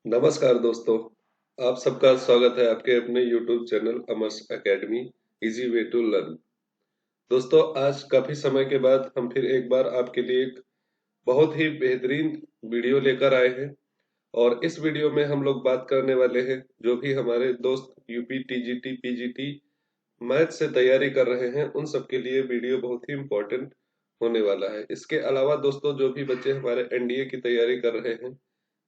नमस्कार दोस्तों, आप सबका स्वागत है आपके अपने YouTube channel Amar's academy easy way to learn. दोस्तों, आज काफी समय के बाद हम फिर एक बार आपके लिए एक बहुत ही बेहतरीन वीडियो लेकर आए हैं और इस वीडियो में हम लोग बात करने वाले हैं जो भी हमारे दोस्त यूपी टीजीटी पीजीटी मैथ से तैयारी कर रहे हैं उन सबके लिए वीडियो बहुत ही इम्पोर्टेंट होने वाला है। इसके अलावा दोस्तों, जो भी बच्चे हमारे एनडीए की तैयारी कर रहे हैं,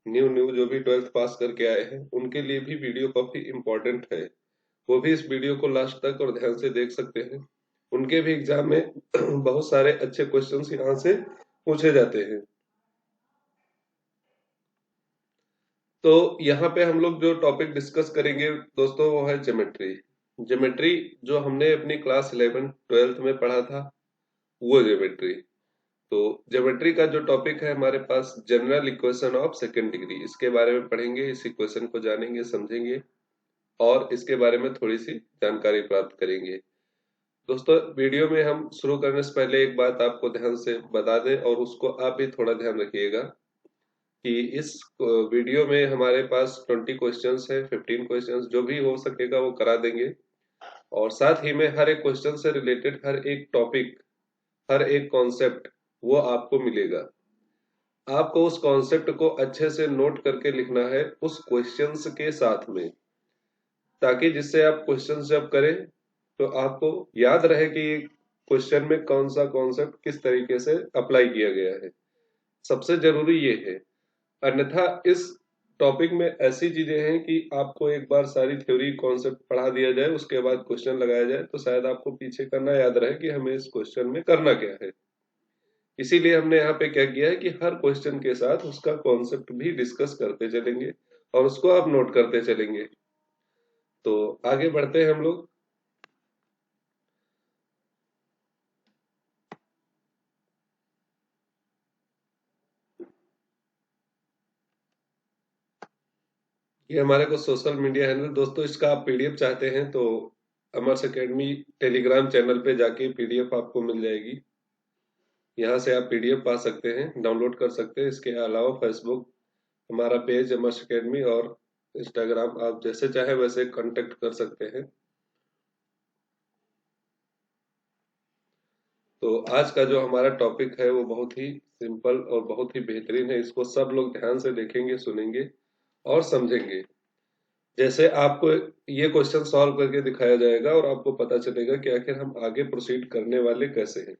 न्यू न्यू जो भी 12th पास करके आए हैं, उनके लिए भी वीडियो काफी इम्पोर्टेंट है। वो भी इस वीडियो को लास्ट तक और ध्यान से देख सकते हैं। उनके भी एग्जाम में बहुत सारे अच्छे क्वेश्चंस यहाँ से पूछे जाते हैं। तो यहाँ पे हम लोग जो टॉपिक डिस्कस करेंगे दोस्तों, वो है ज्योमेट्री। ज्योमेट्री जो हमने अपनी क्लास 11 12th में पढ़ा था, वो ज्योमेट्री। तो ज्योमेट्री का जो टॉपिक है हमारे पास, general equation of second degree, इसके बारे में पढ़ेंगे, इस इक्वेशन को जानेंगे, समझेंगे और इसके बारे में थोड़ी सी जानकारी प्राप्त करेंगे। दोस्तों, वीडियो में हम शुरू करने से पहले एक बात आपको ध्यान से बता दें और उसको आप भी थोड़ा ध्यान रखिएगा कि इस वीडियो में हमारे पास 20 क्वेश्चंस है, 15 क्वेश्चंस जो भी हो सकेगा वो करा देंगे और साथ ही में हर एक क्वेश्चन से रिलेटेड हर एक टॉपिक, हर एक कॉन्सेप्ट वो आपको मिलेगा। आपको उस कॉन्सेप्ट को अच्छे से नोट करके लिखना है उस क्वेश्चंस के साथ में, ताकि जिससे आप क्वेश्चन जब करें तो आपको याद रहे कि क्वेश्चन में कौन सा कॉन्सेप्ट किस तरीके से अप्लाई किया गया है। सबसे जरूरी ये है, अन्यथा इस टॉपिक में ऐसी चीजें हैं कि आपको एक बार सारी थ्योरी कॉन्सेप्ट पढ़ा दिया जाए, उसके बाद क्वेश्चन लगाया जाए तो शायद आपको पीछे करना याद रहे कि हमें इस क्वेश्चन में करना क्या है। इसीलिए हमने यहाँ पे क्या किया है कि हर क्वेश्चन के साथ उसका कॉन्सेप्ट भी डिस्कस करते चलेंगे और उसको आप नोट करते चलेंगे। तो आगे बढ़ते हैं हम लोग। ये हमारे को सोशल मीडिया हैंडल, दोस्तों इसका आप पीडीएफ चाहते हैं तो अमर्स एकेडमी टेलीग्राम चैनल पे जाके पीडीएफ आपको मिल जाएगी। यहाँ से आप पीडीएफ पा सकते हैं, डाउनलोड कर सकते हैं। इसके अलावा फेसबुक हमारा पेज अमर्स एकेडमी और इंस्टाग्राम आप जैसे चाहे वैसे कांटेक्ट कर सकते हैं। तो आज का जो हमारा टॉपिक है वो बहुत ही सिंपल और बहुत ही बेहतरीन है। इसको सब लोग ध्यान से देखेंगे, सुनेंगे और समझेंगे। जैसे आपको ये क्वेश्चन सॉल्व करके दिखाया जाएगा और आपको पता चलेगा कि आखिर हम आगे प्रोसीड करने वाले कैसे हैं।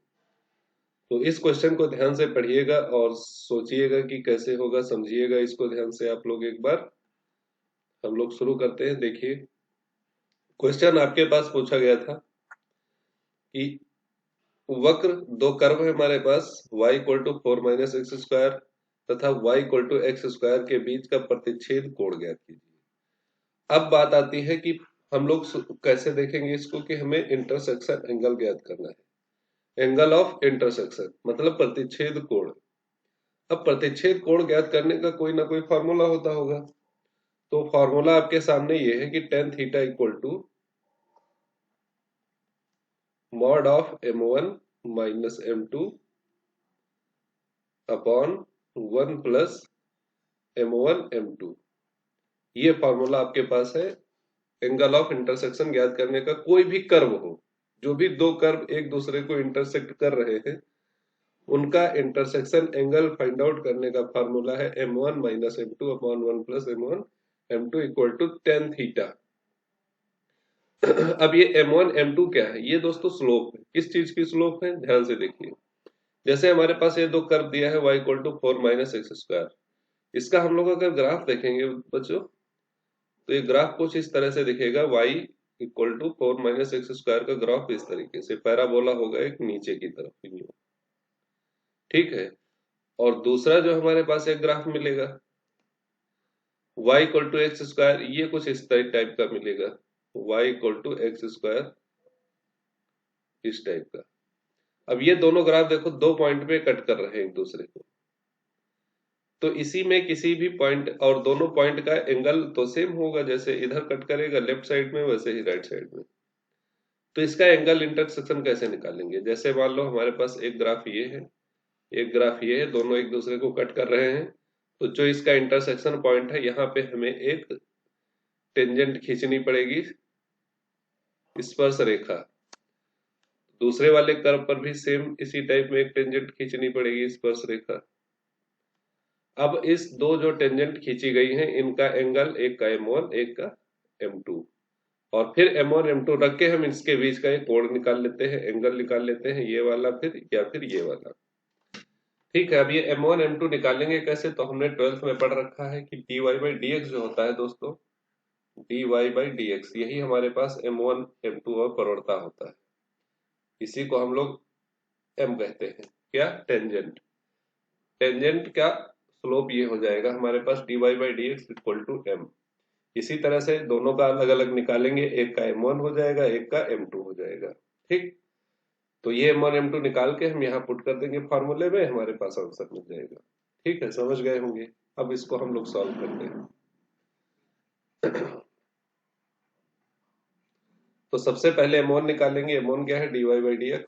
तो इस क्वेश्चन को ध्यान से पढ़िएगा और सोचिएगा कि कैसे होगा, समझिएगा इसको ध्यान से आप लोग। एक बार हम लोग शुरू करते हैं। देखिए, क्वेश्चन आपके पास पूछा गया था कि वक्र दो कर्व है हमारे पास, y इक्वल टू 4 - x² तथा y इक्वल टू x² के बीच का प्रतिच्छेद कोण ज्ञात कीजिए। अब बात आती है कि हम लोग कैसे देखेंगे इसको कि हमें इंटरसेक्शन एंगल ज्ञात करना है। एंगल ऑफ इंटरसेक्शन मतलब प्रतिच्छेद कोण। अब प्रतिच्छेद कोण ज्ञात करने का कोई ना कोई फार्मूला होता होगा। तो फार्मूला आपके सामने ये है कि tan theta equal to mod of m1 minus m2 upon 1 plus m1 m2। ये फार्मूला आपके पास है एंगल ऑफ इंटरसेक्शन ज्ञात करने का। कोई भी कर्व हो, जो भी दो कर्व एक दूसरे को इंटरसेक्ट कर रहे हैं, उनका इंटरसेक्शन एंगल फाइंड आउट करने का फार्मूला है m1 minus m2 upon 1 plus m1 m2 equal to tan theta. अब ये m1 m2 क्या है? ये दोस्तों स्लोप है। किस चीज की स्लोप है? ध्यान से देखिए। जैसे हमारे पास ये दो कर्व दिया है y इक्वल टू 4 - x²। इसका हम लोग अगर ग्राफ देखेंगे बच्चों, तो ये ग्राफ कुछ इस तरह से दिखेगा। y इक्वल टू 4 - x² का ग्राफ इस तरीके से पैराबोला होगा, एक नीचे की तरफ। ठीक है। और दूसरा जो हमारे पास एक ग्राफ मिलेगा y इक्वल टू x², ये कुछ इस टाइप का मिलेगा। y इक्वल टू x², इस टाइप का। अब ये दोनों ग्राफ देखो, दो पॉइंट पे कट कर रहे हैं एक दूसरे को। तो इसी में किसी भी पॉइंट और दोनों पॉइंट का एंगल तो सेम होगा। जैसे इधर कट करेगा लेफ्ट साइड में, वैसे ही राइट साइड में। तो इसका एंगल इंटरसेक्शन कैसे निकालेंगे? जैसे मान लो हमारे पास एक ग्राफ ये है, एक ग्राफ ये है, दोनों एक दूसरे को कट कर रहे हैं। तो जो इसका इंटरसेक्शन पॉइंट है, यहाँ पे हमें एक टेंजेंट खींचनी पड़ेगी, स्पर्श रेखा। दूसरे वाले कर्व पर भी सेम इसी टाइप में एक टेंजेंट खींचनी पड़ेगी, स्पर्श रेखा। अब इस दो जो टेंजेंट खींची गई हैं, इनका एंगल, एक का M1 एक का M2, और फिर M1 M2 रख के हम इसके बीच का एक कोण निकाल लेते हैं, एंगल निकाल लेते हैं, ये वाला फिर या फिर ये वाला। ठीक है, अब ये M1 M2 निकालेंगे कैसे, तो हमने 12th में पढ़ रखा है कि dy/dx जो होता है दोस्तों, dy/dx, यही हमारे पास M1 M2 और प्रवणता होता है। इसी को हम लोग M कहते हैं, क्या, टेंजेंट। टेंजेंट का स्लोप ये हो जाएगा हमारे पास dy/dx इक्वल टू M। इसी तरह से दोनों का अलग अलग निकालेंगे, एक का M1 हो जाएगा, एक का M2 हो जाएगा। ठीक, तो ये M1 M2 निकाल के हम यहाँ पुट कर देंगे फॉर्मूले में, हमारे पास आंसर मिल जाएगा। ठीक है, समझ गए होंगे। अब इसको हम लोग सॉल्व करते हैं। तो सबसे पहले M1 निकालेंगे। M1 क्या है, dy/dx।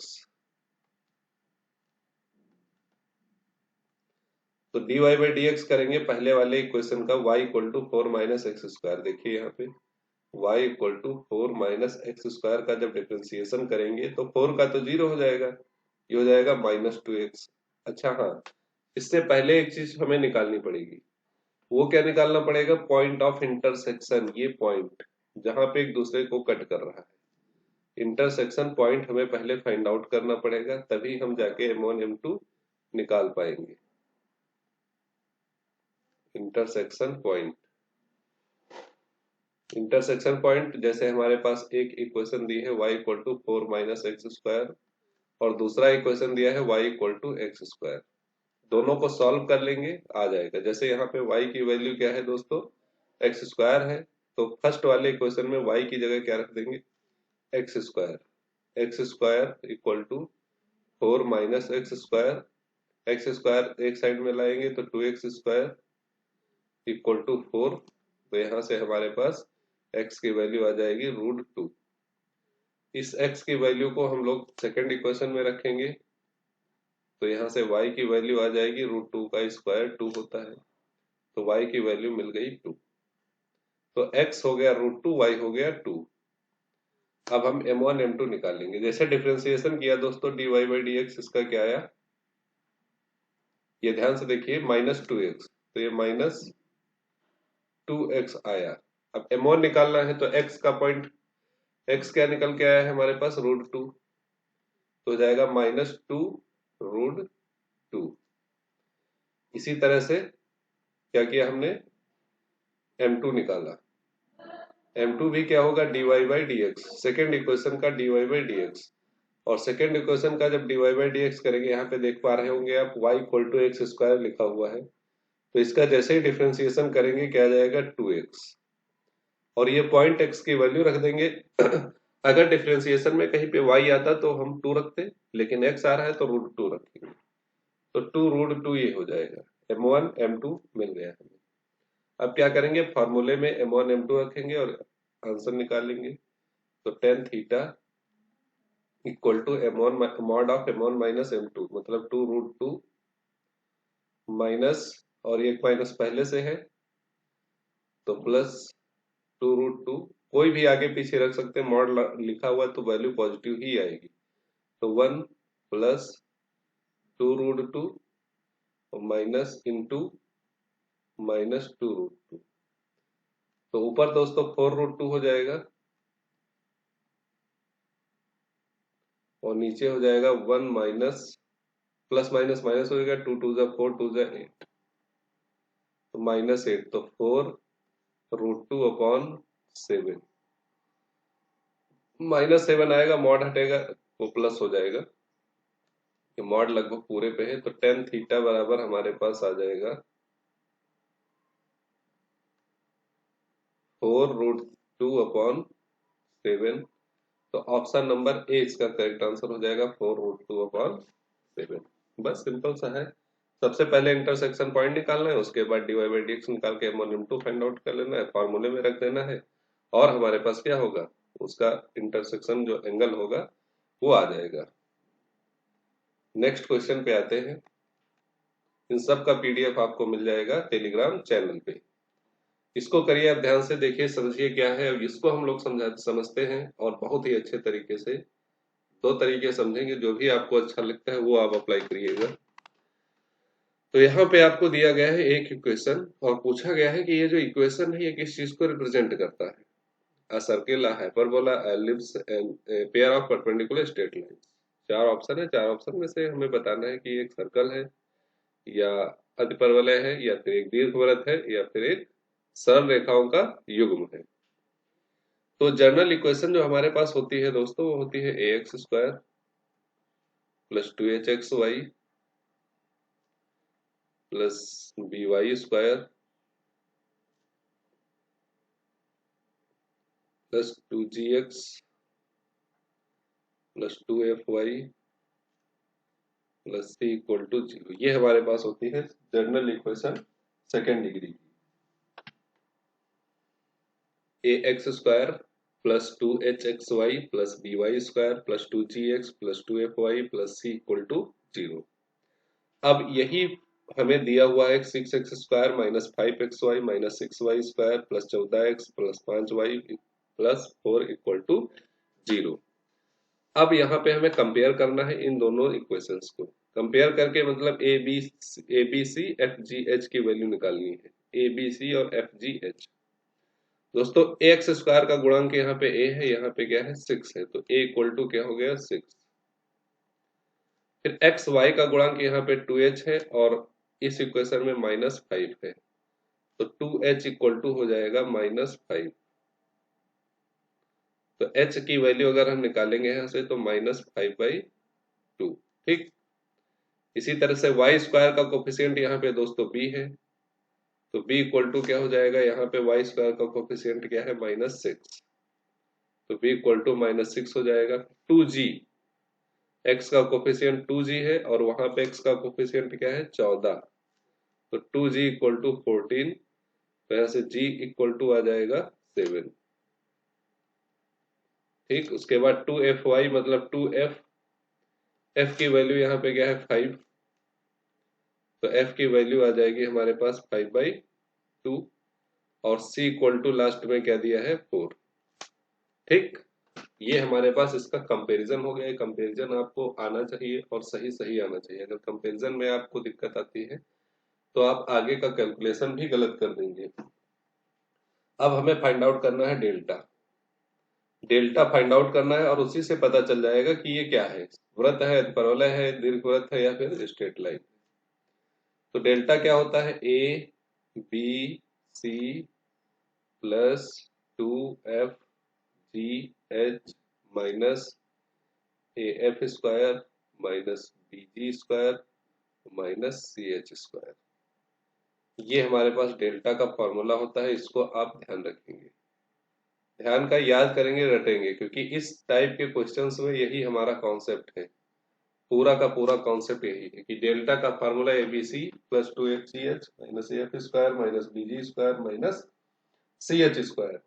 तो dy/dx करेंगे पहले वाले इक्वेशन का, y equal to 4 minus x square. देखिए यहाँ पे y equal to 4 minus x square का जब डिफरेंशिएशन करेंगे तो 4 का तो 0 हो जाएगा, ये हो जाएगा -2x। अच्छा हाँ, इससे पहले एक चीज हमें निकालनी पड़ेगी। वो क्या निकालना पड़ेगा, पॉइंट ऑफ इंटरसेक्शन। ये पॉइंट जहां पे एक दूसरे को कट कर रहा है, इंटरसेक्शन पॉइंट हमें पहले फाइंड आउट करना पड़ेगा, तभी हम जाके M1 M2 निकाल पाएंगे। इंटरसेक्शन पॉइंट, इंटरसेक्शन पॉइंट जैसे हमारे पास एक इक्वेशन दी है y equal to 4 minus x square, और दूसरा इक्वेशन दिया है y equal to x square. दोनों को सॉल्व कर लेंगे, आ जाएगा। जैसे यहाँ पे y की वैल्यू क्या है दोस्तों, एक्स स्क्वायर है, तो फर्स्ट वाले इक्वेशन में y की जगह क्या रख देंगे, x square. X square equal to 4 minus x square, x square एक साइड में लाएंगे तो 2x स्क्वायर इक्वल टू 4। तो यहाँ से हमारे पास x की वैल्यू आ जाएगी √2। इस x की वैल्यू को हम लोग सेकेंड इक्वेशन में रखेंगे, तो यहाँ से y की वैल्यू आ जाएगी √2 का स्क्वायर 2 होता है, तो y की वैल्यू मिल गई 2। तो x हो गया √2, y हो गया 2। अब हम M1 M2 निकालेंगे। जैसे डिफरेंशिएशन किया दोस्तों dy/dx, इसका क्या आया, ये ध्यान से देखिए, -2x, तो ये -2x आया। अब M1 निकालना है तो x का पॉइंट, x क्या निकल के आया है हमारे पास, √2, तो हो जाएगा -2 √2। इसी तरह से क्या किया हमने, M2 निकाला। M2 भी क्या होगा, dy/dx, सेकेंड इक्वेशन का dy/dx। और सेकेंड इक्वेशन का जब dy/dx करेंगे, यहाँ पे देख पा रहे होंगे आप y equal to x square लिखा हुआ है, तो इसका जैसे ही डिफरेंशिएशन करेंगे क्या आ जाएगा, 2x, और ये पॉइंट x की वैल्यू रख देंगे। अगर डिफरेंशिएशन में कहीं पे y आता तो हम 2 रखते, लेकिन x आ रहा है तो √2 रखेंगे, तो 2 √2 ये हो जाएगा। M1 M2 मिल गया हमें। अब क्या करेंगे, फॉर्मूले में M1 M2 रखेंगे और आंसर निकालेंगे। तो tan theta equal to M1 mod of M1 minus M2, मतलब 2 √2 माइनस, और एक माइनस पहले से है तो प्लस 2 √2, कोई भी आगे पीछे रख सकते हैं, मॉड लिखा हुआ है तो वैल्यू पॉजिटिव ही आएगी। तो 1 प्लस 2 √2 माइनस इंटू -2 √2, तो ऊपर दोस्तों 4 √2 हो जाएगा, और नीचे हो जाएगा 1 माइनस, प्लस माइनस माइनस हो जाएगा, 2 2 4 2 8, तो -8, तो 4 √2 अपॉन 7, -7 आएगा, मॉड हटेगा वो प्लस हो जाएगा, ये मॉड लगभग पूरे पे है, तो tan थीटा बराबर हमारे पास आ जाएगा 4 √2 अपॉन 7। तो ऑप्शन नंबर ए इसका करेक्ट आंसर हो जाएगा, 4 √2 अपॉन 7। बस सिंपल सा है। सबसे पहले इंटरसेक्शन पॉइंट निकालना है, उसके बाद dy/dx निकाल के M1 M2 फाइंड आउट कर लेना है, फॉर्मूले में रख देना है, और हमारे पास क्या होगा, उसका इंटरसेक्शन जो एंगल होगा वो आ जाएगा। नेक्स्ट क्वेश्चन पे आते हैं। इन सब का पीडीएफ आपको मिल जाएगा टेलीग्राम चैनल पे। इसको करिए, आप ध्यान से देखिए, समझिए क्या है। अब इसको हम लोग समझते हैं और बहुत ही अच्छे तरीके से, दो तरीके समझेंगे, जो भी आपको अच्छा लगता है वो आप अप्लाई करिएगा। तो यहाँ पे आपको दिया गया है एक इक्वेशन और पूछा गया है कि ये जो इक्वेशन है ये किस चीज को रिप्रेजेंट करता है। A circle, a hyperbola, ellipse and a pair of perpendicular straight lines। चार ऑप्शन है, चार ऑप्शन में से हमें बताना है कि एक सर्कल है या अतिपरवलय है या फिर एक दीर्घवृत्त है या फिर एक सरल रेखाओं का युग्म है। तो जनरल इक्वेशन जो हमारे पास होती है दोस्तों वो होती है ax square plus 2hxy plus by square plus 2gx plus 2fy plus c equal to 0। ये हमारे पास होती है जनरल इक्वेशन सेकेंड डिग्री की। ax square plus 2hxy plus by square plus 2gx plus 2fy plus c equal to 0। अब यही हमें दिया हुआ है 6x square minus 5xy minus 6y square plus 14x plus 5y plus 4 equal to 0। अब यहाँ पे हमें कंपेयर करना है इन दोनों इक्वेशंस को। कंपेयर करके मतलब a B c f g h की वैल्यू निकालनी है। ए बी सी और एफ जी एच। दोस्तों एक्स स्क्वायर का गुणांक यहाँ पे ए है, यहाँ पे क्या है 6 है, तो ए इक्वल टू क्या हो गया 6। फिर एक्स वाई का गुणांक यहाँ पे 2h है और इस इक्वेशन में -5 है, तो 2h इक्वल टू हो जाएगा -5। तो h की वैल्यू अगर हम निकालेंगे यहाँ से तो -5/2। ठीक, इसी तरह से वाई स्क्वायर का कोफिशिएंट यहाँ पे दोस्तों b है, तो b इक्वल टू क्या हो जाएगा, यहाँ पे वाई स्क्वायर का कोफिशिएंट क्या है -6, तो b इक्वल टू -6 हो जाएगा। 2g, x का कोफिशिएंट 2g है और वहां पे x का कोफिशिएंट क्या है 14, तो 2g इक्वल टू 14, तो यहाँ से g इक्वल टू आ जाएगा 7। ठीक, उसके बाद 2fy मतलब 2f, f की वैल्यू यहाँ पे क्या है 5, तो f की वैल्यू आ जाएगी हमारे पास 5/2 और c इक्वल टू लास्ट में क्या दिया है 4। ठीक, ये हमारे पास इसका कंपैरिजन हो गया। कंपैरिजन आपको आना चाहिए और सही सही आना चाहिए। अगर कंपैरिजन में आपको दिक्कत आती है तो आप आगे का कैलकुलेशन भी गलत कर देंगे। अब हमें फाइंड आउट करना है डेल्टा। डेल्टा फाइंड आउट करना है और उसी से पता चल जाएगा कि ये क्या है, वृत्त है, परवलय है, दीर्घवृत्त है या फिर स्ट्रेट लाइन। तो डेल्टा क्या होता है, A B c plus 2f g h minus A f square minus b ji square minus C H square. ये हमारे पास डेल्टा का फॉर्मूला होता है, इसको आप ध्यान रखेंगे, ध्यान का याद करेंगे, रटेंगे, क्योंकि इस टाइप के क्वेश्चंस में यही हमारा कॉन्सेप्ट है। पूरा का पूरा कॉन्सेप्ट यही है कि डेल्टा का formula ABC plus 2hch minus F square minus B G square minus C H square,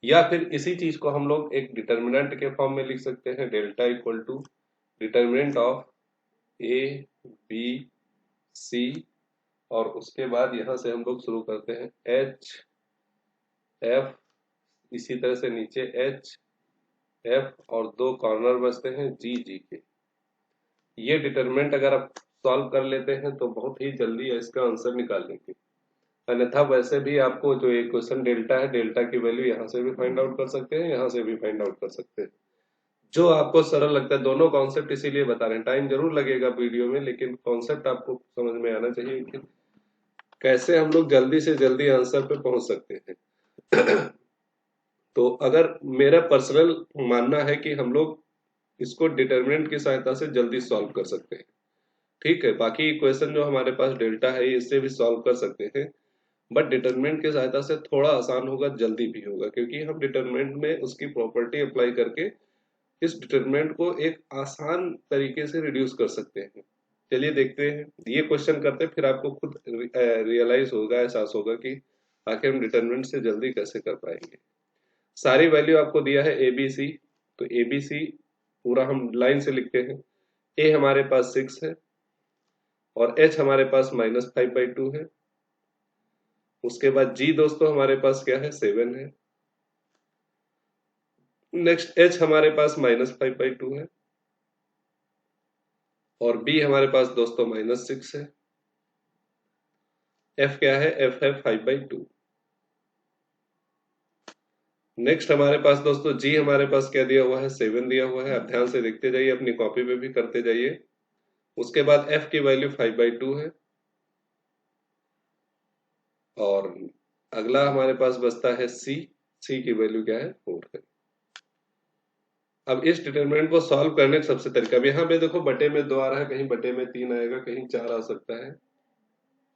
या फिर इसी चीज को हम लोग एक डिटर्मिनेंट के फॉर्म में लिख सकते हैं। Delta equal to determinant of a B c और उसके बाद यहां से हम लोग शुरू करते हैं एच एफ, इसी तरह से नीचे एच एफ और दो कॉर्नर बचते हैं जी जी के। ये डिटरमिनेंट अगर आप सॉल्व कर लेते हैं तो बहुत ही जल्दी इसका आंसर निकाल लेंगे। अन्यथा वैसे भी आपको जो इक्वेशन डेल्टा है, डेल्टा की वैल्यू यहाँ से भी फाइंड आउट कर सकते हैं, यहाँ से भी फाइंड आउट कर सकते हैं, जो आपको सरल लगता है। दोनों कॉन्सेप्ट इसीलिए बता रहे हैं, टाइम जरूर लगेगा वीडियो में, लेकिन कॉन्सेप्ट आपको समझ में आना चाहिए कि कैसे हम लोग जल्दी से जल्दी आंसर पे पहुंच सकते हैं। तो अगर मेरा पर्सनल मानना है कि हम लोग इसको डिटर्मिनेंट की सहायता से जल्दी सॉल्व कर सकते हैं। ठीक है, बाकी इक्वेशन जो हमारे पास डेल्टा है इससे भी सॉल्व कर सकते हैं, बट डिटर्मिनेंट की सहायता से थोड़ा आसान होगा, जल्दी भी होगा, क्योंकि हम डिटर्मिनेंट में उसकी प्रॉपर्टी अप्लाई करके इस डिटर्मिनेंट को एक आसान तरीके से रिड्यूस कर सकते हैं। चलिए देखते हैं, ये क्वेश्चन करते हैं, फिर आपको खुद रियलाइज होगा, एहसास होगा कि आखिर हम डिटर्मिनेंट से जल्दी कैसे कर पाएंगे। सारी वैल्यू आपको दिया है ए बी सी, तो ए बी सी पूरा हम लाइन से लिखते हैं। ए हमारे पास 6 है, और h हमारे पास -5/2 है। उसके बाद g दोस्तों हमारे पास क्या है, 7 है। नेक्स्ट h हमारे पास -5/2 है और b हमारे पास दोस्तों -6 है। f क्या है, f है 5/2। नेक्स्ट हमारे पास दोस्तों g हमारे पास क्या दिया हुआ है, 7 दिया हुआ है। आप ध्यान से देखते जाइए, अपनी कॉपी पे भी करते जाइए। उसके बाद f की वैल्यू 5/2 है और अगला हमारे पास बचता है c की वैल्यू क्या है, 4 है। अब इस डिटरमिनेंट को सॉल्व करने का सबसे तरीका, अब यहाँ पे देखो बटे में 2 आ रहा है, कहीं बटे में 3 आएगा, कहीं 4 आ सकता है।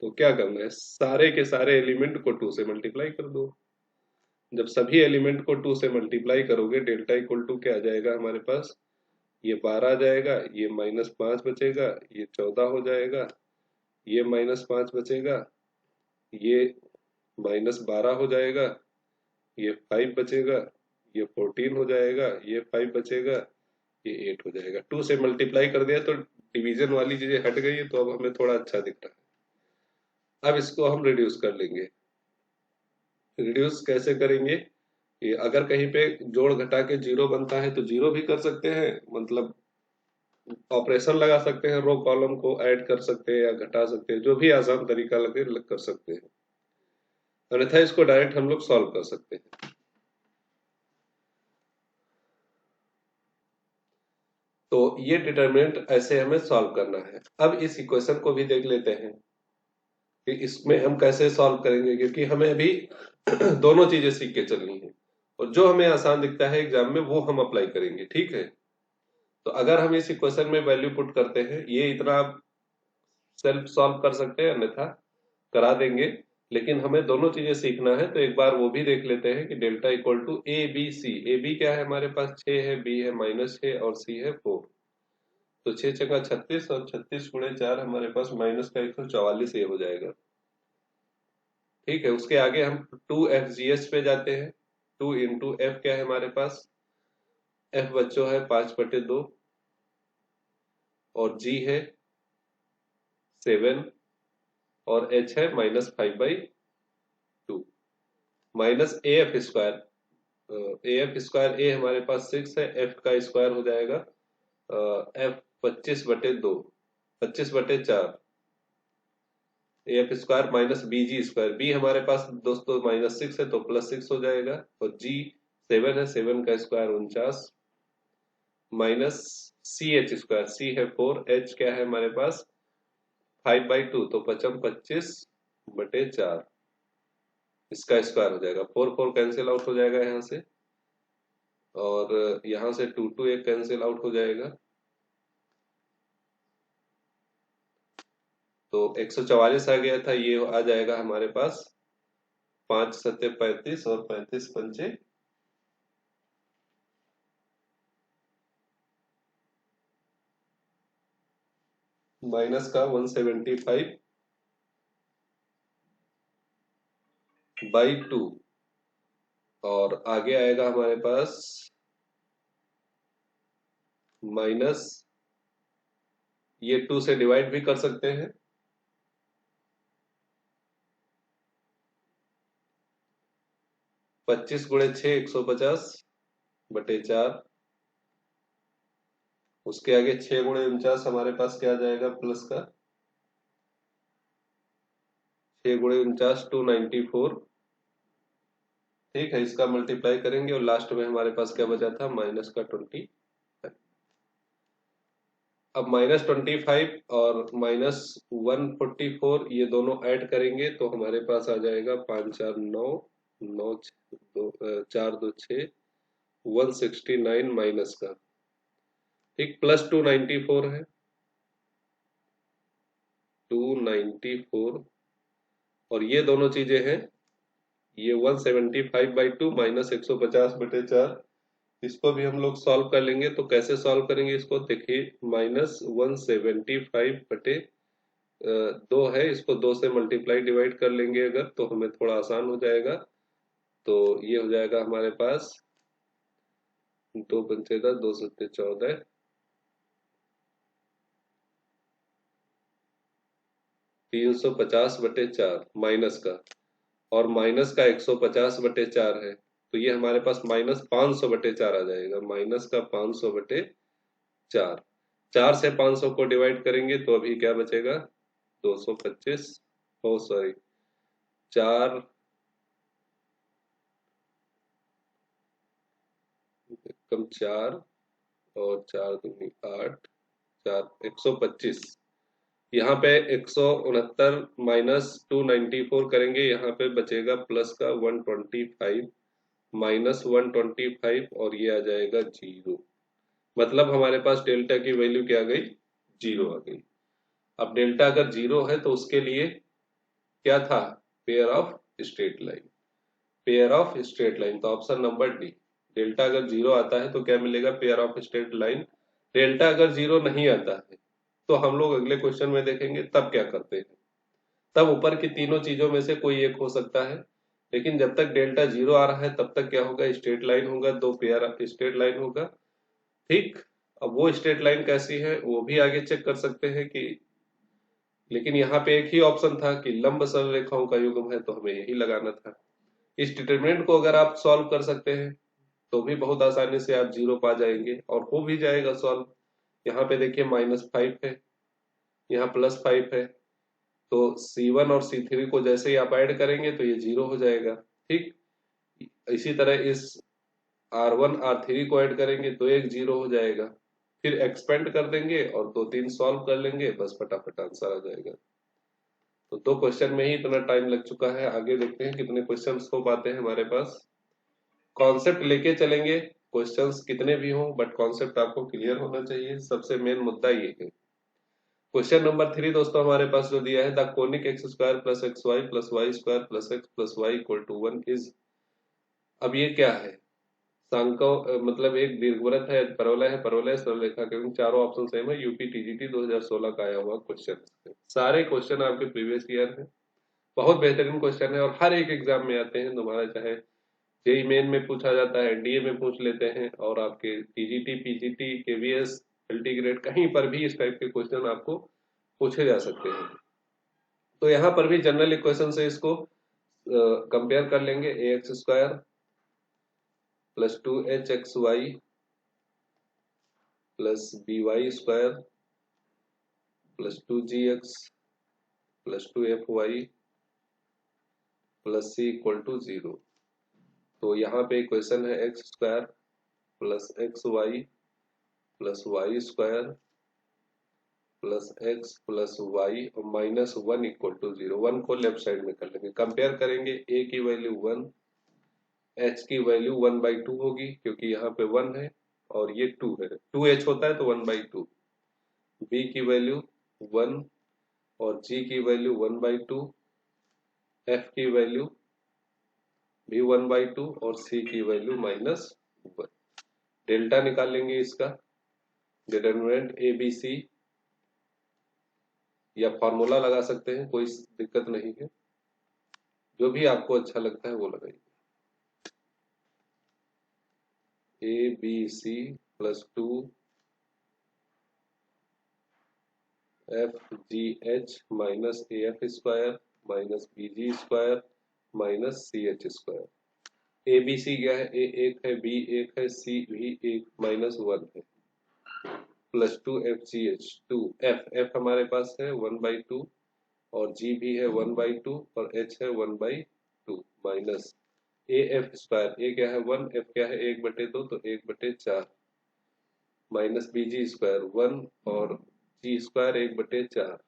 तो क्या करना है, सारे के सारे एलिमेंट को 2 से मल्टीप्लाई कर दो। जब सभी एलिमेंट को 2 से मल्टीप्लाई करोगे, डेल्टा इक्वल टू क्या आ जाएगा हमारे पास, ये 12 आ जाएगा, ये -5 बचेगा, ये 14 हो जाएगा, ये -5 बचेगा, ये -12 हो जाएगा, ये 5 बचेगा, ये 14 हो जाएगा, ये 5 बचेगा, ये 8 हो जाएगा। 2 से मल्टीप्लाई कर दिया तो डिवीजन वाली चीजें हट गई है, तो अब हमें थोड़ा अच्छा दिख रहा है। अब इसको हम रिड्यूस कर लेंगे। रिड्यूस कैसे करेंगे, ये अगर कहीं पे जोड़ घटा के 0 बनता है तो 0 भी कर सकते हैं, मतलब ऑपरेशन लगा सकते हैं, रो कॉलम को ऐड कर सकते हैं या घटा सकते हैं, जो भी आसान तरीका लगे कर सकते हैं। अन्यथा इसको डायरेक्ट हम लोग सॉल्व कर सकते हैं। तो ये डिटरमिनेंट ऐसे हमें सॉल्व करना है। अब इस इक्वेशन को भी देख लेते हैं कि इसमें हम कैसे सॉल्व करेंगे, क्योंकि हमें अभी दोनों चीजें सीख के चलनी है और जो हमें आसान दिखता है एग्जाम में वो हम अप्लाई करेंगे, ठीक है। तो अगर हम इस इक्वेशन में वैल्यू पुट करते हैं, ये इतना आप सेल्फ सॉल्व कर सकते हैं, अन्यथा करा देंगे, लेकिन हमें दोनों चीजें सीखना है। तो एक बार वो भी देख लेते हैं कि delta equal to a B c. A b क्या है हमारे पास, 6 है, बी है -6 और सी है 4। तो 6 छक्का 36 और 36 गुणे 4 हमारे पास माइनस का 144 ये हो जाएगा, ठीक है। उसके आगे हम 2f(g)(h) पे जाते हैं। 2 इंटू एफ क्या है हमारे पास, एफ बच्चों है 5/2 और जी है 7 और एच है -5/2 minus A f square a हमारे पास 6 है, एफ का स्क्वायर हो जाएगा f 25/2, 25/4 a f square minus bg square. B हमारे पास दोस्तों -6 है तो +6 हो जाएगा और जी 7 है, 7 का स्क्वायर 49 माइनस सी(h)स्क्वायर, सी है 4, एच क्या है हमारे पास 5/2 तो 25/4 इसका स्क्वायर हो जाएगा। 4 4 कैंसिल आउट हो जाएगा यहाँ से और यहाँ से 2 2 एक कैंसिल आउट हो जाएगा। तो 144 आ गया था, ये आ जाएगा हमारे पास 5 सत्ते 35 और 35 पंचे माइनस का 175/2 और आगे आएगा हमारे पास माइनस, ये 2 से डिवाइड भी कर सकते हैं, 25 गुणे 6 150/4। उसके आगे 6 गुणे 49 हमारे पास क्या आ जाएगा प्लस का, 6 गुणे 49 294, ठीक है। इसका मल्टीप्लाई करेंगे और लास्ट में हमारे पास क्या बचा था, माइनस का 20। अब -25 और -144 ये दोनों ऐड करेंगे तो हमारे पास आ जाएगा 5 4 9 9 2 4 2 6 169 माइनस का, ठीक, प्लस 294 है, 294 और ये दोनों चीजें हैं, ये 175/2 माइनस 150/4। इसको भी हम लोग सॉल्व कर लेंगे। तो कैसे सॉल्व करेंगे इसको, देखिए -175/2 है, इसको 2 से मल्टीप्लाई डिवाइड कर लेंगे अगर, तो हमें थोड़ा आसान हो जाएगा। तो ये हो जाएगा हमारे पास 2 पंचे 10, 2 सत्ते 14, 350/4 माइनस का, और माइनस का 150/4 है, तो ये हमारे पास -500/4 आ जाएगा। माइनस का 500/4, 4 से 500 को डिवाइड करेंगे तो अभी क्या बचेगा, 225, ओ सॉरी 4 कम 4, और 4 दूनी 8, 4 125। यहाँ पे 169 माइनस 294 करेंगे, यहाँ पे बचेगा प्लस का 125, माइनस 125, और ये आ जाएगा 0। मतलब हमारे पास डेल्टा की वैल्यू क्या आ गई, 0 आ गई। अब डेल्टा अगर 0 है तो उसके लिए क्या था, pair of straight line, pair of straight line, तो ऑप्शन नंबर डी। डेल्टा अगर 0 आता है तो क्या मिलेगा, pair of straight line. Delta अगर 0 नहीं आता है तो हम लोग अगले क्वेश्चन में देखेंगे तब क्या करते हैं, तब ऊपर की तीनों चीजों में से कोई एक हो सकता है। लेकिन जब तक डेल्टा 0 आ रहा है तब तक क्या होगा, स्ट्रेट लाइन होगा, दो पेयर स्ट्रेट लाइन होगा। ठीक, अब वो स्ट्रेट लाइन कैसी है वो भी आगे चेक कर सकते हैं कि, लेकिन यहाँ पे एक ही ऑप्शन था कि लंब सरल रेखाओं का युग्म है, तो हमें यही लगाना था। इस डिटरमिनेंट को अगर आप सॉल्व कर सकते हैं तो भी बहुत आसानी से आप 0 पा जाएंगे, और हो भी जाएगा सॉल्व। यहाँ पे देखिए -5 है, यहाँ +5 है, तो C1 और C3 को जैसे ही आप ऐड करेंगे तो ये 0 हो जाएगा। ठीक, इसी तरह इस R1 R3 को ऐड करेंगे तो एक 0 हो जाएगा। फिर एक्सपेंड कर देंगे और 2 3 सॉल्व कर लेंगे, बस फटाफट आंसर आ जाएगा। तो 2 क्वेश्चन में ही इतना टाइम लग चुका है, आगे देखते हैं कितने क्वेश्चन हो पाते हैं हमारे पास। कॉन्सेप्ट लेके चलेंगे, क्वेश्चंस कितने भी हों बट कॉन्सेप्ट आपको क्लियर होना चाहिए, सबसे मेन मुद्दा ये है। क्वेश्चन नंबर 3 दोस्तों हमारे पास जो दिया है, the conic x² + xy + y² + x + y = 1 is. अब ये क्या है, सांको मतलब एक दीर्घवृत्त है, परवलय है, परवलय सरल रेखा के चारों ऑप्शन सेम है। यूपी टीजीटी 2016 का आया हुआ क्वेश्चन, सारे क्वेश्चन आपके प्रीवियस ईयर है, बहुत बेहतरीन क्वेश्चन है, और हर एक एग्जाम में आते हैं तुम्हारा, चाहे जेई मेन में पूछा जाता है, एनडीए में पूछ लेते हैं, और आपके TGT PGT KVS LT grade कहीं पर भी इस टाइप के क्वेश्चन आपको पूछे जा सकते हैं। तो यहाँ पर भी जनरल इक्वेशन से इसको कंपेयर कर लेंगे। ax² + 2hxy + by² + 2gx + 2fy + c = 0। तो यहाँ पे इक्वेशन है x² + xy + y² + x + y और -1 = 0। 1 को लेफ्ट साइड में कर लेंगे, कंपेयर करेंगे। a की वैल्यू 1, h की वैल्यू 1/2 होगी क्योंकि यहाँ पे 1 है और ये 2 है, 2h होता है तो 1/2। b की वैल्यू 1 और g की वैल्यू 1/2, f की वैल्यू भी 1/2 और c की वैल्यू -1। डेल्टा निकाल लेंगे इसका, डिटरमिनेंट ए बी सी, या फॉर्मूला लगा सकते हैं, कोई दिक्कत नहीं है, जो भी आपको अच्छा लगता है वो लगाइए। A B c + 2 f g h -af² -bg² -ch²। A B c क्या है, ए 1 है, बी 1 है, सी भी 1 -1 है, +2 FGH 2 एफ हमारे पास है 1/2 और जी भी है 1/2 और एच है 1/2 माइनस AF²। ए क्या है 1, एफ क्या है 1/2 तो 1/4 -bg² 1 और g² 1/4।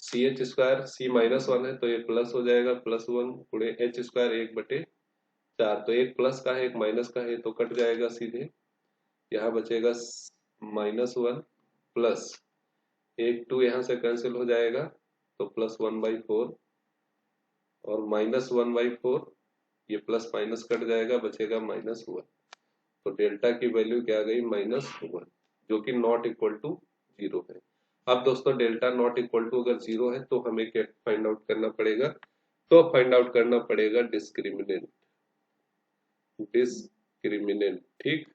CH², C -1 है तो ये प्लस हो जाएगा, +1 × h² 1/4। तो एक प्लस का है एक माइनस का है तो कट जाएगा सीधे, यहाँ बचेगा -1 प्लस एक 2 यहाँ से कैंसिल हो जाएगा तो +1/4 और -1/4, ये प्लस माइनस कट जाएगा, बचेगा -1। तो डेल्टा की वैल्यू क्या आ गई, -1, जो कि नॉट इक्वल टू 0 है। अब दोस्तों डेल्टा नॉट इक्वल टू अगर 0 है तो हमें क्या फाइंड आउट करना पड़ेगा, तो फाइंड आउट करना पड़ेगा डिस्क्रिमिनेंट। डिस्क्रिमिनेंट, ठीक,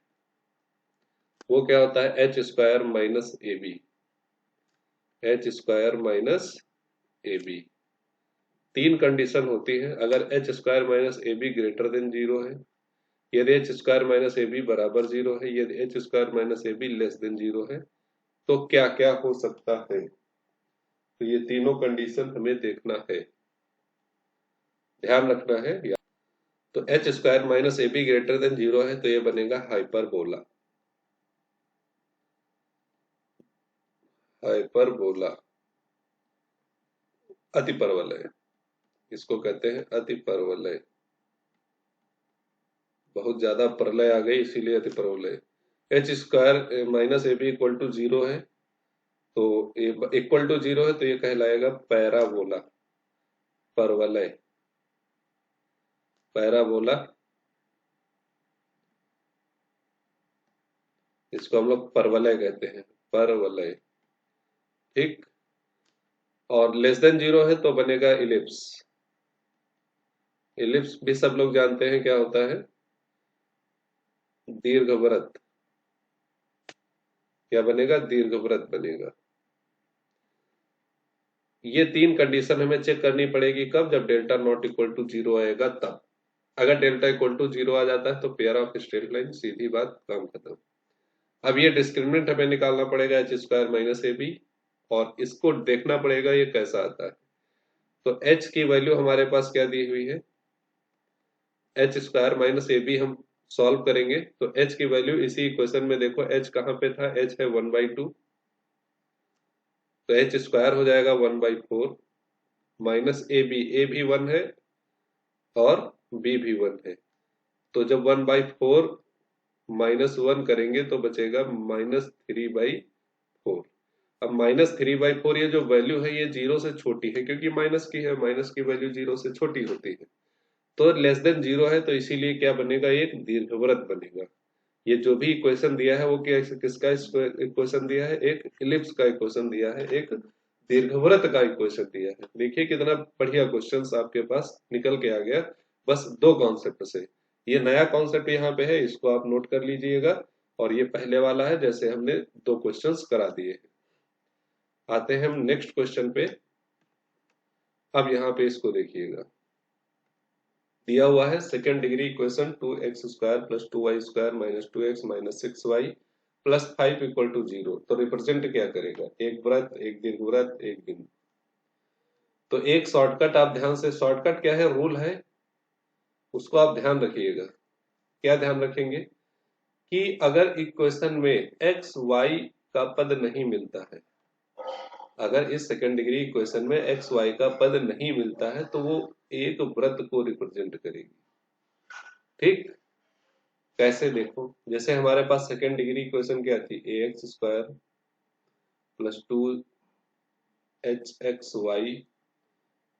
वो क्या होता है, h² - ab। H square minus ए बी। तीन कंडीशन होती है अगर एच स्क्वायर माइनस ए बी ग्रेटर देन 0 है, यदि एच स्क्वायर माइनस ए बी बराबर 0 है, यदि एच स्क्वायर माइनस ए बी लेस देन 0 है, तो क्या क्या हो सकता है। तो ये तीनों कंडीशन हमें देखना है, ध्यान रखना है। तो एच स्क्वायर माइनस ए बी ग्रेटर देन 0 है तो ये बनेगा हाइपरबोला। हाइपरबोला अतिपरवलय, इसको कहते हैं अतिपरवलय। बहुत ज्यादा प्रलय आ गई इसीलिए अतिपरवलय। H square minus A B equal to 0 है, तो इक्वल टू 0 है तो ये कहलाएगा पैराबोला, परवलय, पैराबोला। इसको हम लोग परवलय कहते हैं, परवलय। ठीक। और लेस देन 0 है तो बनेगा इलिप्स। इलिप्स भी सब लोग जानते हैं क्या होता है, दीर्घवृत्त। क्या बनेगा, दीर्घवृत्त बनेगा। ये तीन कंडीशन हमें चेक करनी पड़ेगी, कब, जब डेल्टा नॉट इक्वल टू 0 आएगा तब। अगर डेल्टा इक्वल टू 0 आ जाता है तो पेयर ऑफ स्ट्रेट लाइन, सीधी बात, काम खत्म। अब ये डिस्क्रिमिनेंट हमें निकालना पड़ेगा एच स्क्वायर माइनस ए बी, और इसको देखना पड़ेगा ये कैसा आता है। तो एच की वैल्यू हमारे पास क्या दी हुई है, एच स्क्वायर माइनस ए बी हम सॉल्व करेंगे तो एच की वैल्यू इसी इक्वेशन में देखो, एच कहां पे था, एच है 1/2, तो एच स्क्वायर हो जाएगा 1/4 माइनस ए भी 1 है और बी भी 1 है। तो जब 1/4 -1 करेंगे तो बचेगा -3/4। अब -3/4 ये जो वैल्यू है ये 0 से छोटी है, क्योंकि माइनस की है, माइनस की वैल्यू 0 से छोटी होती है। तो लेस देन 0 है तो इसीलिए क्या बनेगा, एक दीर्घवृत्त बनेगा। ये जो भी इक्वेशन दिया है वो क्या, किसका इक्वेशन दिया है, एक इलिप्स का इक्वेशन दिया है, एक दीर्घवृत्त का इक्वेशन दिया है। देखिए कितना बढ़िया क्वेश्चंस आपके पास निकल के आ गया, बस दो कॉन्सेप्ट से। ये नया कॉन्सेप्ट यहाँ पे है, इसको आप नोट कर लीजिएगा। और ये पहले वाला है, जैसे हमने दो क्वेश्चंस करा दिए हैं। आते हैं हम नेक्स्ट क्वेश्चन पे। अब यहाँ पे इसको देखिएगा, दिया हुआ है second degree equation 2x square plus 2y square minus 2x minus 6y plus 5 equal to 0। तो रिप्रेजेंट क्या करेगा, एक वृत्त, एक दीर्घवृत्त, एक बिंदु। तो एक शॉर्टकट, आप ध्यान से, शॉर्टकट क्या है, रूल है, उसको आप ध्यान रखिएगा। क्या ध्यान रखेंगे कि अगर इक्वेशन में एक्स वाई का पद नहीं मिलता है, अगर इस सेकेंड डिग्री इक्वेशन में एक्स वाई का पद नहीं मिलता है तो वो एक वृत्त को रिप्रेजेंट करेगी। ठीक। कैसे, देखो, जैसे हमारे पास सेकेंड डिग्री इक्वेशन क्या थी, A X square plus 2hxy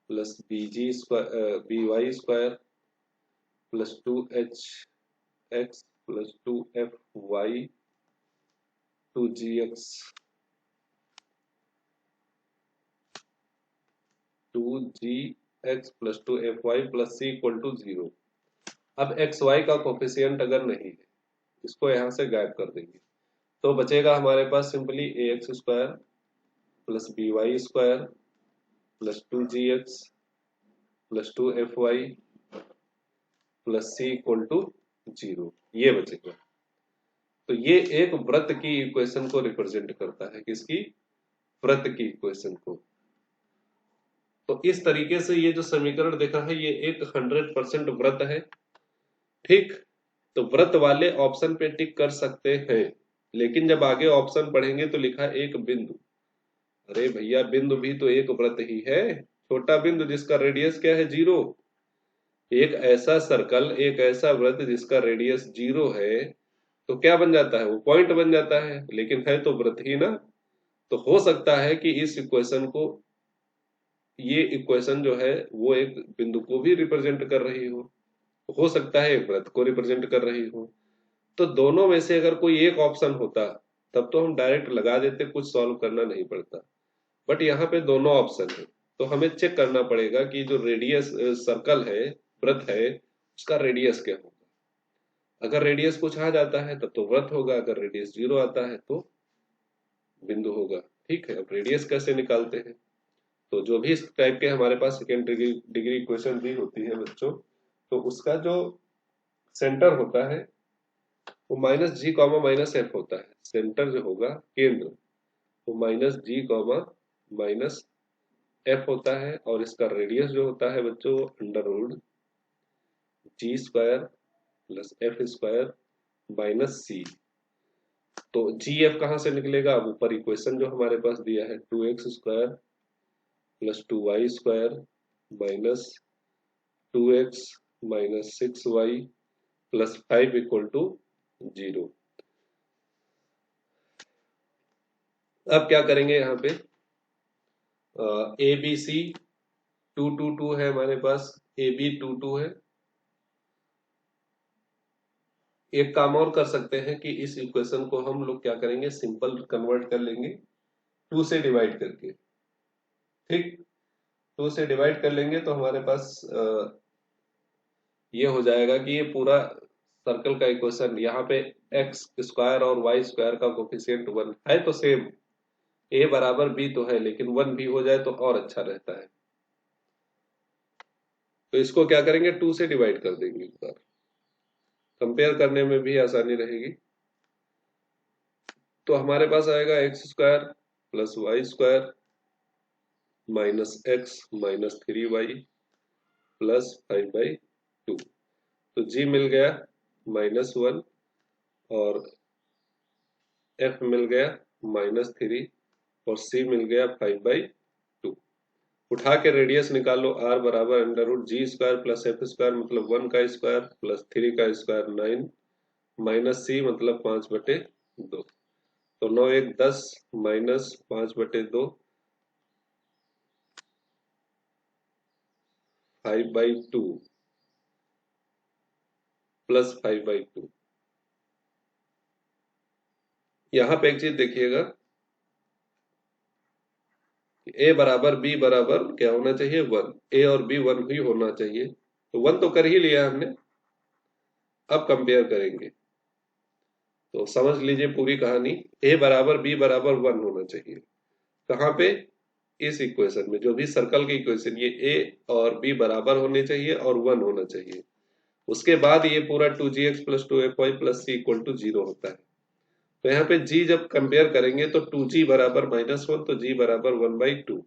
plus B G square B Y square plus 2hx plus 2fy 2gx 2gx plus 2fy plus c equal to 0। अब एक्स वाई का कोफिशियंट अगर नहीं है, इसको यहां से गायब कर देंगे, तो बचेगा हमारे पास simply A X square plus B Y square plus 2gx plus 2fy plus c equal to 0, ये बचेगा। तो ये एक वृत्त की इक्वेशन को रिप्रेजेंट करता है, किसकी, वृत्त की इक्वेशन को। तो इस तरीके से ये जो समीकरण देखा है ये एक 100% वृत्त है। ठीक। तो वृत्त वाले ऑप्शन पे टिक कर सकते हैं, लेकिन जब आगे ऑप्शन पढ़ेंगे तो लिखा है एक बिंदु। अरे भैया, बिंदु भी तो एक वृत्त ही है, छोटा बिंदु जिसका रेडियस क्या है, 0। एक ऐसा सर्कल, एक ऐसा वृत्त जिसका रेडियस 0 है, तो क्या बन जाता है, वो पॉइंट बन जाता है, लेकिन है तो वृत्त ही ना। तो हो सकता है कि इस इक्वेशन को, ये इक्वेशन जो है वो एक बिंदु को भी रिप्रेजेंट कर रही हो सकता है एक वृत्त को रिप्रेजेंट कर रही हो। तो दोनों में से अगर कोई एक ऑप्शन होता तब तो हम डायरेक्ट लगा देते, कुछ सॉल्व करना नहीं पड़ता। बट यहाँ पे दोनों ऑप्शन है, तो हमें चेक करना पड़ेगा कि जो रेडियस सर्कल है, वृत्त है, उसका रेडियस क्या होगा। अगर रेडियस कुछ आ जाता है तब तो वृत्त होगा, अगर रेडियस 0 आता है तो बिंदु होगा। ठीक है, अब रेडियस कैसे निकालते हैं? तो जो भी इस टाइप के हमारे पास सेकेंड डिग्री इक्वेशन भी होती है बच्चों, तो उसका जो सेंटर होता है वो माइनस जी कॉमा माइनस एफ होता है। सेंटर जो होगा, केंद्र, वो माइनस जी कॉमा माइनस एफ होता है, और इसका रेडियस जो होता है बच्चों वो under root G square plus F square minus C. तो जी एफ कहाँ से निकलेगा? अब ऊपर इक्वेशन जो हमारे पास दिया है 2x² plus 2y² minus 2x minus 6y plus 5 equal to 0। अब क्या करेंगे यहाँ पे? ए बी सी 2 है हमारे पास, ए बी 2 है। एक काम और कर सकते हैं कि इस इक्वेशन को हम लोग क्या करेंगे, सिंपल कन्वर्ट कर लेंगे 2 से डिवाइड करके। ठीक, 2 से डिवाइड कर लेंगे तो हमारे पास ये हो जाएगा कि ये पूरा सर्कल का इक्वेशन, यहाँ पे एक्स स्क्वायर और वाई स्क्वायर का कोफिशिएंट 1 है तो सेम, ए बराबर बी तो है, लेकिन 1 भी हो जाए तो और अच्छा रहता है। तो इसको क्या करेंगे, 2 से डिवाइड कर देंगे एक बार, कंपेयर करने में भी आसानी रहेगी। तो हमारे पास आएगा x² plus y² minus x minus 3y plus 5/2। तो g मिल गया -1 और f मिल गया -3 और c मिल गया 5/2। उठा के रेडियस निकालो, r बराबर under root G square plus F square मतलब 1 का स्क्वायर प्लस 3 का स्क्वायर 9 माइनस सी मतलब 5/2। तो 9 1 10 माइनस 5/2 5/2 प्लस 5/2। यहाँ पे एक चीज देखिएगा, ए बराबर बी बराबर क्या होना चाहिए, 1। ए और बी 1 ही होना चाहिए, तो 1 तो कर ही लिया हमने। अब कंपेयर करेंगे तो समझ लीजिए पूरी कहानी, ए बराबर बी बराबर 1 होना चाहिए। कहाँ पे? इस इक्वेशन में, जो भी सर्कल की इक्वेशन, ये ए और बी बराबर होने चाहिए और 1 होना चाहिए। उसके बाद ये पूरा 2gx plus 2fy plus c equal to 0 होता है। तो यहाँ पे g जब कंपेयर करेंगे तो 2g बराबर -1, तो g बराबर 1/2,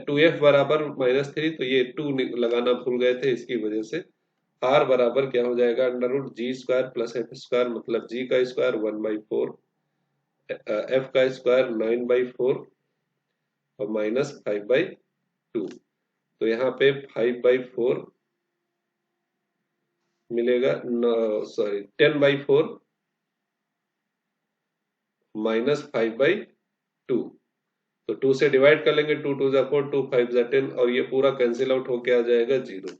2f बराबर -3, तो ये 2 लगाना भूल गए थे, इसकी वजह से r बराबर क्या हो जाएगा, under root G square plus F square मतलब g का स्क्वायर 1/4, f का स्क्वायर 9/4 और माइनस 5/2। तो यहाँ पे 5/4 मिलेगा, सॉरी 10/4 माइनस 5/2। तो 2 से डिवाइड कर लेंगे, 2 2 जा 4, 2 5 जा 10, और ये पूरा कैंसिल आउट होके आ जाएगा 0।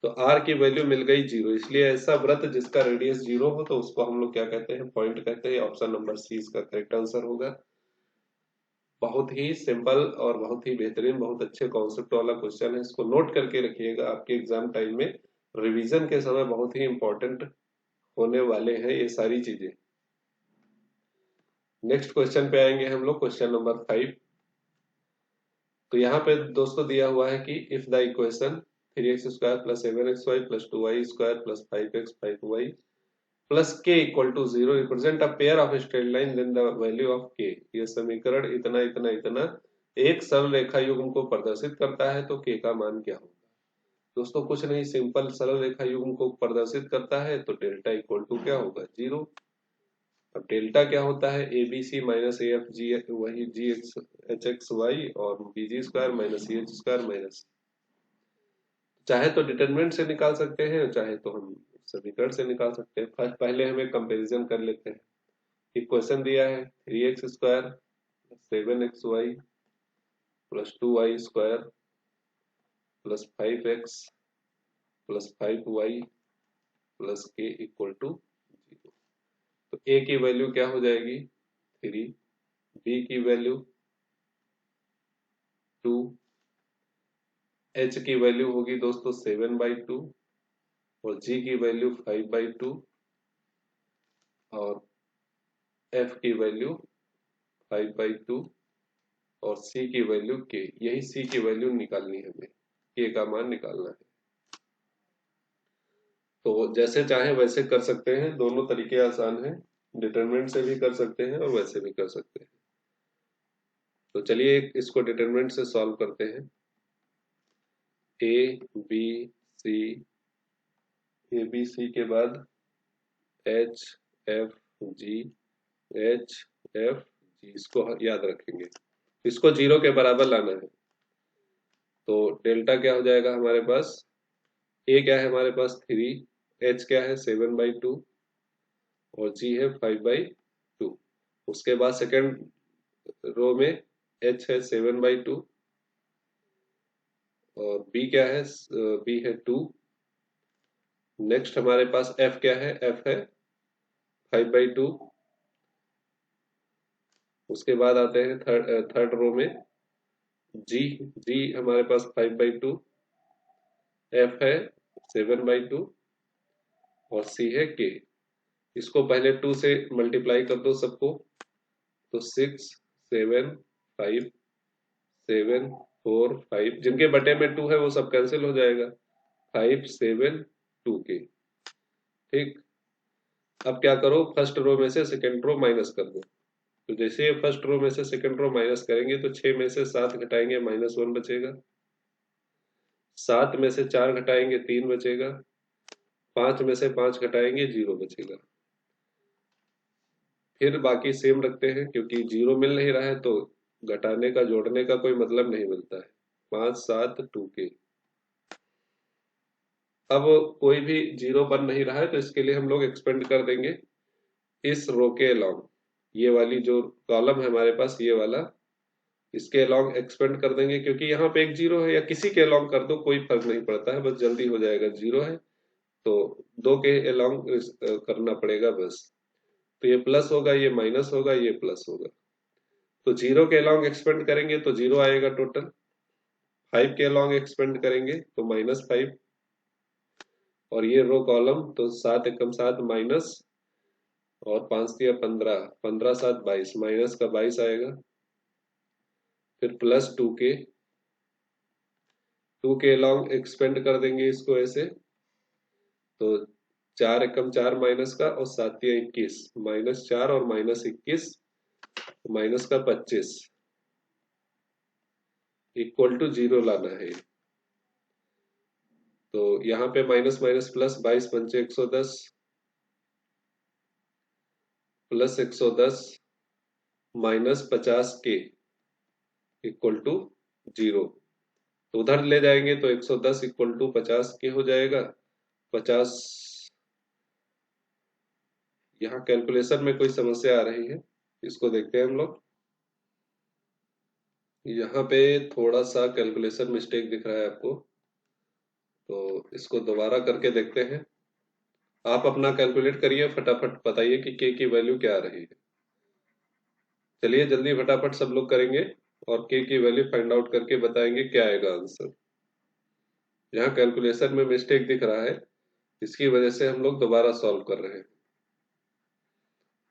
तो r की वैल्यू मिल गई 0। इसलिए ऐसा वृत्त जिसका रेडियस 0 हो तो उसको हम लोग क्या कहते हैं, पॉइंट कहते हैं। ऑप्शन नंबर सी इसका करेक्ट आंसर होगा। बहुत ही सिंपल और बहुत ही बेहतरीन, बहुत अच्छे कॉन्सेप्ट वाला क्वेश्चन है। इसको नोट करके रखिएगा, आपके एग्जाम टाइम में रिवीजन के समय बहुत ही इंपॉर्टेंट होने वाले हैं ये सारी चीजें। नेक्स्ट क्वेश्चन पे आएंगे हम लोग, क्वेश्चन नंबर 5। तो यहाँ पे दोस्तों दिया हुआ है कि if the equation 3x² plus 7xy plus 2y² plus 5x 5y plus k equal to 0 represent a pair of straight line, then the value of k। ये समीकरण इतना इतना इतना एक सरल रेखा युग्म को प्रदर्शित करता है, तो k का मान क्या होगा? दोस्तों कुछ नहीं, सिंपल सरल रेखा युग्म को प्रदर्शित करता है तो डेल्टा इक्वल टू क्या होगा, 0। अब डेल्टा क्या होता है, A B C minus A F G, वही G X H X Y और बी जी square minus C H square minus, चाहे तो डिटरमिनेंट से निकाल सकते हैं, चाहे तो हम समीकरण से निकाल सकते हैं। फर्स्ट पहले हम एक कंपेरिजन कर लेते हैं। इक्वेशन दिया है 3x² 7xy plus 2y² plus 5x plus 5y plus k equal to 0। तो a की वैल्यू क्या हो जाएगी, 3, b की वैल्यू 2, h की वैल्यू होगी दोस्तों 7/2 और g की वैल्यू 5/2 और f की वैल्यू 5/2 और c की वैल्यू k। यही c की वैल्यू निकालनी है हमें, k का मान निकालना है। तो जैसे चाहे वैसे कर सकते हैं, दोनों तरीके आसान हैं। डिटरमिनेंट से भी कर सकते हैं और वैसे भी कर सकते हैं। तो चलिए इसको डिटरमिनेंट से सॉल्व करते हैं। A B c, a B C के बाद H F g, H F G, इसको याद रखेंगे। इसको 0 के बराबर लाना है। तो डेल्टा क्या हो जाएगा हमारे पास, ए क्या है हमारे पास 3, एच क्या है 7/2 और जी है 5/2। उसके बाद सेकंड रो में एच है 7/2 और बी क्या है, बी है 2। नेक्स्ट हमारे पास एफ क्या है, एफ है 5/2। उसके बाद आते हैं थर्ड रो में जी, जी हमारे पास 5/2, एफ है 7/2 और सी है के। इसको पहले 2 से मल्टीप्लाई कर दो सबको, तो 6 7 5 7 4 5, जिनके बटे में 2 है वो सब कैंसिल हो जाएगा, 5 7 2 के। ठीक, अब क्या करो, फर्स्ट रो में से सेकंड रो माइनस कर दो। तो जैसे ये फर्स्ट रो में से सेकंड रो माइनस करेंगे तो 6 में से 7 घटाएंगे -1 बचेगा, 7 में से 4 घटाएंगे 3 बचेगा, 5 में से 5 घटाएंगे 0 बचेगा। फिर बाकी सेम रखते हैं, क्योंकि 0 मिल नहीं रहा है तो घटाने का जोड़ने का कोई मतलब नहीं मिलता है। 5 7 2 के। अब कोई भी 0 बन नहीं रहा है तो इसके लिए हम लोग एक्सपेंड कर देंगे इस रो के अलोंग। ये वाली जो कॉलम है हमारे पास, ये वाला, इसके अलोंग एक्सपेंड कर देंगे, क्योंकि यहाँ पे एक 0 है, या किसी के अलोंग कर दो कोई फर्क नहीं पड़ता है, बस जल्दी हो जाएगा। 0 है तो 2 के अलोंग करना पड़ेगा बस। तो ये प्लस होगा, ये माइनस होगा, ये प्लस होगा। तो 0 के अलोंग एक्सपेंड करेंगे तो 0 आएगा टोटल। 5 के अलोंग एक्सपेंड करेंगे तो -5। और ये रो कॉलम तो 7 एकम 7 माइनस और 5 दिया 15, 15 7 22, माइनस का 22 आएगा। फिर प्लस 2 के अलोंग एक्सपेंड कर देंगे इसको ऐसे, तो 4 एकम 4 माइनस का और 7 दिया 21, -4 और -21, माइनस का 25 इक्वल टू 0 लाना है। तो यहाँ पे माइनस माइनस प्लस, 22 पंचे 110 प्लस 110 -50 के इक्वल टू 0। तो उधर ले जाएंगे तो 110 इक्वल टू 50 के हो जाएगा। 50, यहाँ कैलकुलेशन में कोई समस्या आ रही है, इसको देखते हैं हम लोग। यहाँ पे थोड़ा सा कैलकुलेशन मिस्टेक दिख रहा है आपको, तो इसको दोबारा करके देखते हैं। आप अपना कैलकुलेट करिए, फटाफट बताइए कि के की वैल्यू क्या आ रही है। चलिए जल्दी फटाफट सब लोग करेंगे और के की वैल्यू फाइंड आउट करके बताएंगे क्या आएगा आंसर। यहाँ कैलकुलेशन में मिस्टेक दिख रहा है, इसकी वजह से हम लोग दोबारा सॉल्व कर रहे हैं।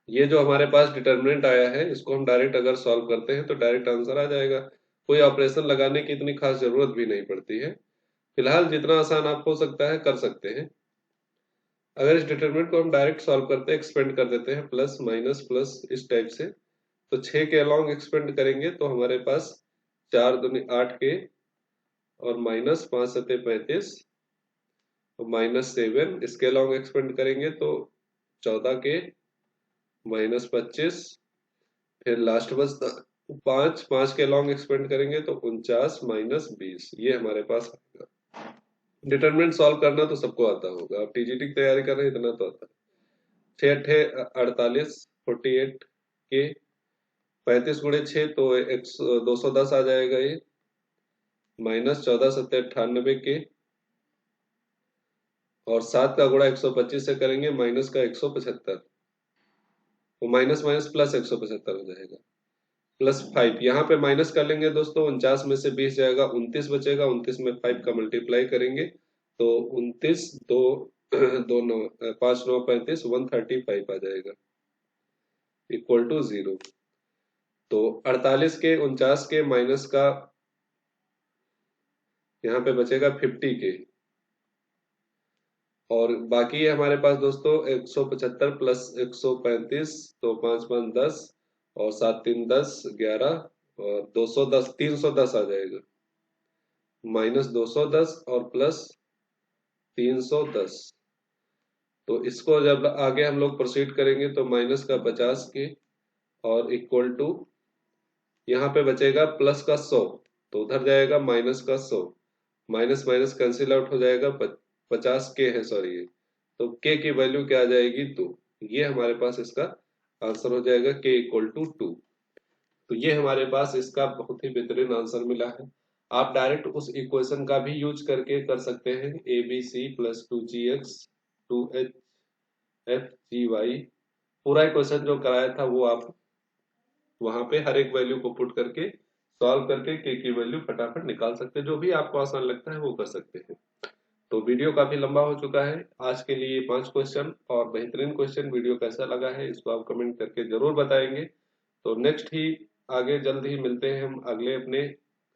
ये जो हमारे पास डिटर्मिनेंट आया है, इसको हम डायरेक्ट अगर सॉल्व करते हैं तो डायरेक्ट आंसर आ जाएगा। कोई ऑपरेशन लगाने की इतनी खास जरूरत भी नहीं पड़ती है। फिलहाल जितना आसान आप हो सकता है कर सकते हैं। अगर इस डिटरमिनेंट को हम डायरेक्ट सॉल्व करते हैं, एक्सपेंड कर देते हैं प्लस माइनस प्लस इस टाइप से, तो 6 के अलोंग एक्सपेंड करेंगे तो हमारे पास 4 दूनी 8 के और माइनस 5 सत्ते 35 और -7, इसके अलोंग एक्सपेंड करेंगे तो 14 के -25, फिर लास्ट बस 5 के अलोंग एक्सपेंड करेंगे तो 49 -20, ये हमारे पास आएगा। डिटरमिनेंट सॉल्व करना तो सबको आता होगा, आप टीजीटी की तैयारी कर रहे हैं इतना तो आता है। 6 48 48 के 35 गुणे 6 तो 210 आ जाएगा ये, -14 सत्ते 98 के और 7 का गुणा 125 से करेंगे माइनस का 175, वो माइनस माइनस प्लस 175 हो जाएगा, +5। यहाँ पे माइनस कर लेंगे दोस्तों, 49 में से 20 जाएगा 29 बचेगा, 29 में 5 का मल्टीप्लाई करेंगे तो 29 2 2 9 5 9 35 135 आ जाएगा इक्वल टू 0। तो 48 के 49 के माइनस का यहाँ पे बचेगा 50 के, और बाकी है हमारे पास दोस्तों 175 प्लस 135, तो 5 5 10 और 7 3 10 11 और 210, 310 आ जाएगा, -210 और प्लस 310। तो इसको जब आगे हम लोग प्रोसीड करेंगे तो माइनस का 50 के और इक्वल टू यहाँ पे बचेगा प्लस का 100, तो उधर जाएगा माइनस का 100, माइनस माइनस कैंसिल आउट हो जाएगा, 50 के है सॉरी ये, तो के की वैल्यू क्या आ जाएगी 2। ये हमारे पास इसका आंसर हो जाएगा के इक्वल टू 2। तो ये हमारे पास इसका बहुत ही बेहतरीन आंसर मिला है। आप डायरेक्ट उस इक्वेशन का भी यूज करके कर सकते हैं, a B c plus 2gx 2h f g y, पूरा इक्वेशन जो कराया था वो आप वहां पे हर एक वैल्यू को पुट करके सॉल्व करके के की वैल्यू फटाफट निकाल सकते हैं। जो भी आपको आसान लगता है वो कर सकते हैं। तो वीडियो काफी लंबा हो चुका है आज के लिए, 5 क्वेश्चन और बेहतरीन क्वेश्चन। वीडियो कैसा लगा है इसको आप कमेंट करके जरूर बताएंगे। तो नेक्स्ट ही आगे जल्द ही मिलते हैं हम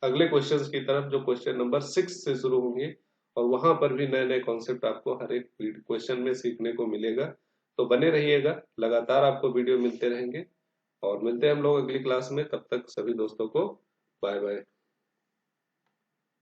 अगले क्वेश्चंस की तरफ, जो क्वेश्चन नंबर 6 से शुरू होंगे, और वहां पर भी नए नए कॉन्सेप्ट आपको हर एक क्वेश्चन में सीखने को मिलेगा। तो बने रहिएगा, लगातार आपको वीडियो मिलते रहेंगे, और मिलते हैं हम लोग अगली क्लास में। तब तक सभी दोस्तों को बाय बाय।